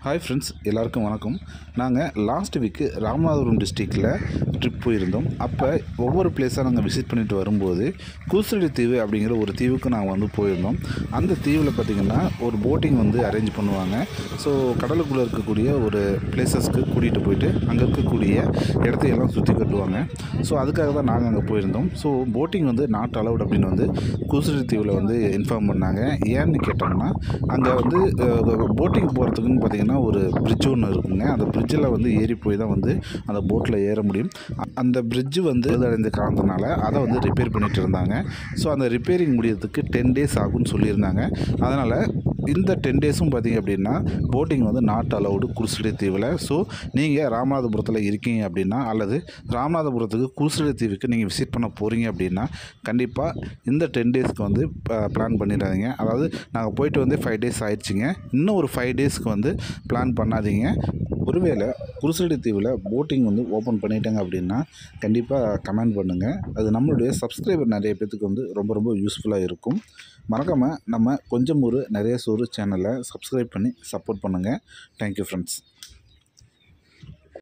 Hi friends, எல்லாருக்கும் வணக்கம். நாங்கள் லாஸ்ட் வீக்கு ராமநாதபுரம் டிஸ்ட்ரிக்டில் ட்ரிப் போயிருந்தோம். அப்போ ஒவ்வொரு பிளேஸாக நாங்கள் விசிட் பண்ணிட்டு வரும்போது கூசடி தீவு அப்படிங்கிற ஒரு தீவுக்கு நாங்கள் போயிருந்தோம். அந்த தீவில் பார்த்திங்கன்னா ஒரு போட்டிங் அரேஞ்ச் பண்ணுவாங்க. ஸோ கடலுக்குள்ளே இருக்கக்கூடிய ஒரு பிளேசஸ்க்கு கூட்டிகிட்டு போயிட்டு அங்கே இருக்கக்கூடிய இடத்தையெல்லாம் சுற்றி கட்டுவாங்க. ஸோ அதுக்காக தான் நாங்கள் அங்கே போயிருந்தோம். ஸோ போட்டிங் நாட் அலவுட் அப்படின்னு கூசடி தீவில் இன்ஃபார்ம் பண்ணாங்க. ஏன்னு கேட்டோம்னா அங்கே போட்டிங் போகிறதுக்குன்னு பார்த்திங்கன்னா ஒரு பிரிட்ஜ் ஒன்று இருக்குங்க. அந்த பிரிட்ஜில் ஏறி போய் தான் அந்த போட்டில் ஏற முடியும். அந்த பிரிட்ஜு பழுதடைந்த காரணத்தினால அதை ரிப்பேர் பண்ணிகிட்டு இருந்தாங்க. ஸோ அந்த ரிப்பேரிங் முடியறதுக்கு 10 days ஆகும்னு சொல்லியிருந்தாங்க. அதனால் இந்த 10 daysம் பார்த்திங்க அப்படின்னா போட்டிங் நாட் அலவுடு கூசடி தீவில். ஸோ நீங்கள் ராமநாதபுரத்தில் இருக்கீங்க அப்படின்னா அல்லது ராமநாதபுரத்துக்கு கூசடி தீவுக்கு நீங்கள் விசிட் பண்ண போகிறீங்க அப்படின்னா கண்டிப்பாக இந்த 10 daysக்கு பிளான் பண்ணிடாதீங்க. அதாவது நாங்கள் போயிட்டு 5 days ஆயிடுச்சுங்க. இன்னும் ஒரு 5 daysக்கு பிளான் பண்ணாதீங்க. ஒருவேளை குருசடி தீவில் போட்டிங் ஓப்பன் பண்ணிட்டாங்க அப்படின்னா கண்டிப்பாக கமெண்ட் பண்ணுங்கள். அது நம்மளுடைய சப்ஸ்கிரைபர் நிறைய பேத்துக்கு ரொம்ப ரொம்ப யூஸ்ஃபுல்லாக இருக்கும். மறக்காமல் நம்ம கொஞ்சம் ஒரு நிறைய சோறு சேனலை சப்ஸ்கிரைப் பண்ணி சப்போர்ட் பண்ணுங்கள். Thank you friends.